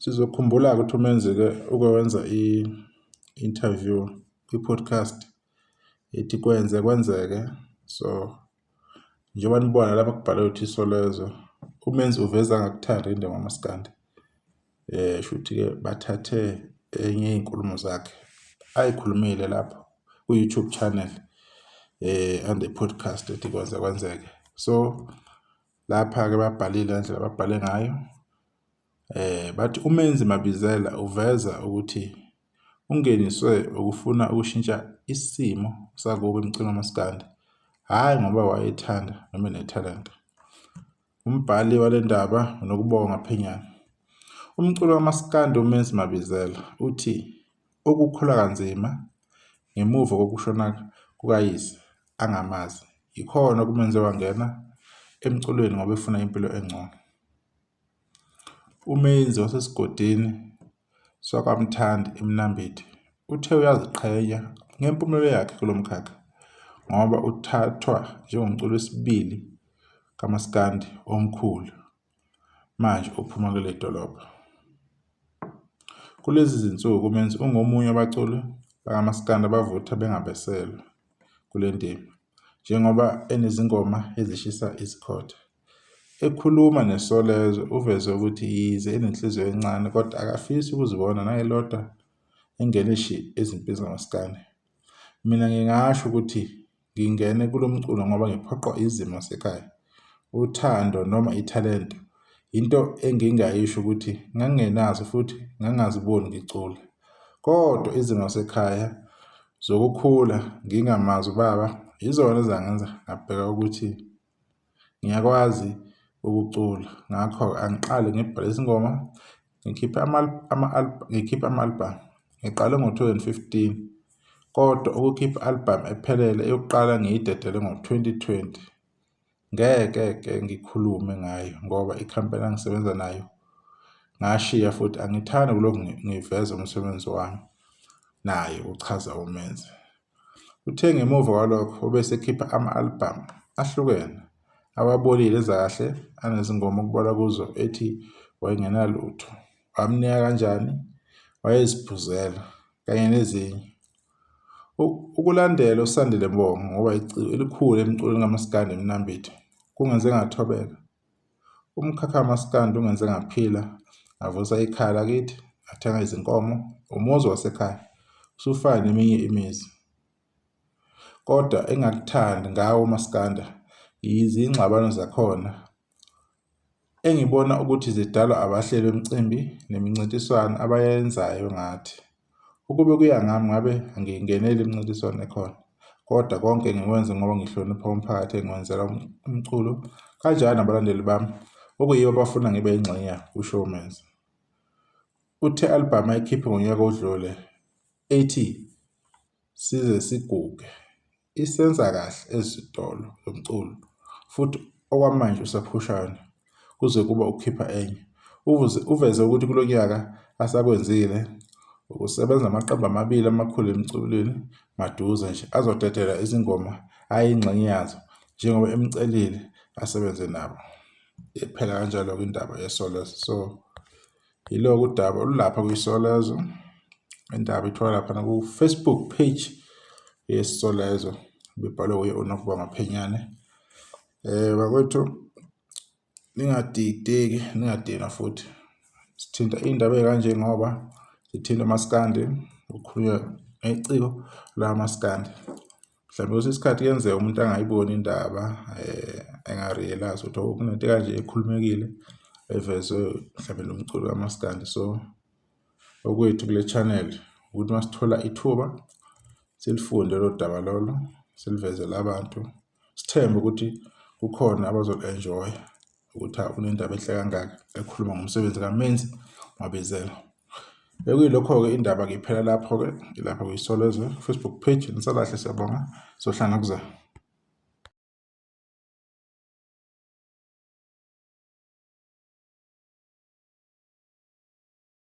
Sizokhumbula ukuthi uMenzi-ke ukwenza i-interview kwi-podcast ethi kwenzeke. So njengoba nibona lapha kubhalwe ukuthi Isolezwe, uMenzi uveza ngakuthanda indaba kaMaskandi. Shuthi-ke bathathe enye izinkulumo zakhe ayikhulumile lapho ku-YouTube channel and the podcast ethi kwenzeke. So lapha-ke babhalile indlela babhale ngayo. Bathi uMenzi Mabizela uveza ukuthi ungeniswe ukufuna ukushintsha isimo sakubo emculweni kaMaskandi, hhayi ngoba wayethanda noma enethalente. Umbhali wale ndaba unokubonga Phenyana. Umculo kaMaskandi uMenzi Mabizela uthi ukukhula kanzima ngemuva kokushona kukayise angamazi ikhona kumenze wangena emculweni ngoba efuna impilo engcono. uMenzi wasesigodini sakwaMthandi eMnambithi uthe uyaziqhenya ngempumelelo yakhe kulo mkhakha ngoba uthathwa njengomculi wesibili kaMaskandi omkhulu manje ophuma kule dolobha. Kulezi zinsuku uMenzi ungomunye wabaculi bakaMaskandi abavutha bengabeselwe kule ndima njengoba enezingoma ezishisa izikhotha. Ekhuluma neSolezwe uveze ukuthi yize enenhliziyo encane kodwa akafisi ukuzibona nayelodwa engenishi ezimpini zakaMaskandi. Mina ngingasho ukuthi ngingene kulo mculo ngoba ngiphoqwa izimo zasekhaya, uthando noma ithalente, into engingayisho ukuthi ngangenazo futhi ngangaziboni ngicula. Kodwa izimo zasekhaya zokukhula ngingamazi ubaba yizona ezangenza ngabheka ukuthi ngiyakwazi ukucula. Ngakho angiqale ngibhale izingoma, ngikhiphe ama-album. Ngiqale ngo-2015 kodwa ukukhipha i-album ephelele eyokuqala ngiyidedele ngo-2020. Ngeke ngikhulume ngayo ngoba ikhampani angisebenza nayo ngashiya futhi angithandi kulokhu ngiveza umsebenzi wami naye uchaza uMenzi. Uthe ngemuva kwalokho ubese ekhipha ama-album ahlukene awabolile ezakahle anezingoma okubalwa kuzo ethi wayengenalutho, wamnika kanjani, wayeziphuzela kanye nezinye. Ukulandela uSandile Mbongo ngoba iciko elikhulu emculweni kaMaskandi eMnambithi kungenze ngathobeka. Umkhakha kaMaskandi ungenze ngaphila, ngavusa ikhaya lakithi, ngathenga izinkomo, umuzi wasekhaya usufana neminye imizi. Kodwa engakuthandi ngawo uMaskandi izingxabano zakhona engibona ukuthi zidalwa abahleli bemicimbi nemincintiswano abayenzayo ngathi. Ukube kuya ngami ngabe angingeneli imincintiswano ekhona, kodwa konke ngikwenze ngoba ngihlonipha umphakathi engiwenzela umculo kanjalo nabalandeli bami okuyibo abafuna ngibe yingxenye kusho uMenzi. Uthe i-album ayikhiphe ngonyaka odlule ethi size siguge isenza kahle ezitolo zomculo futhi okwamanje usaphushana kuze kuba ukhipha enye. Uveze ukuthi kulo nyaka asakwenzile ukusebenza amaqembu amabili amakhulu emculweni maduze nje azodedela izingoma ayingxenye yazo njengoba emcelile asebenze nabo. Iphela kanjalo indaba yeSolezwe. So yiloko udaba olulapha kwiSolezwe. Indaba ithola lapha ku-Facebook page yeSolezwe bebhalwe uye uNokubonga Phenyana. Bakwethu ningadideki, ningadina futhi. Sithinta indaba ezikanje ngoba sithinta uMaskandi, ukukhulunywa ngeciko lakaMaskandi. Mhlawumbe kwesinye isikhathi kuyenzeka umuntu angayiboni indaba engarealize ukuthi kunento kanje ekhulumekile evezwe mhlawumbe nomculo kaMaskandi. So okwethu kule channel ukuthi masithola ithuba silifunde lo daba lolo, silivezele abantu, sithembe ukuthi kukhona abazol-enjoy ukuthi kunendaba ehle kangaka ekhuluma ngomsebenzi kaMenzi Mabizela. Bekuyilokho-ke indaba iphela lapho-ke ilapha kwiSolezwe Facebook page. Nisalahle, siyabonga, sohlala kuzayo.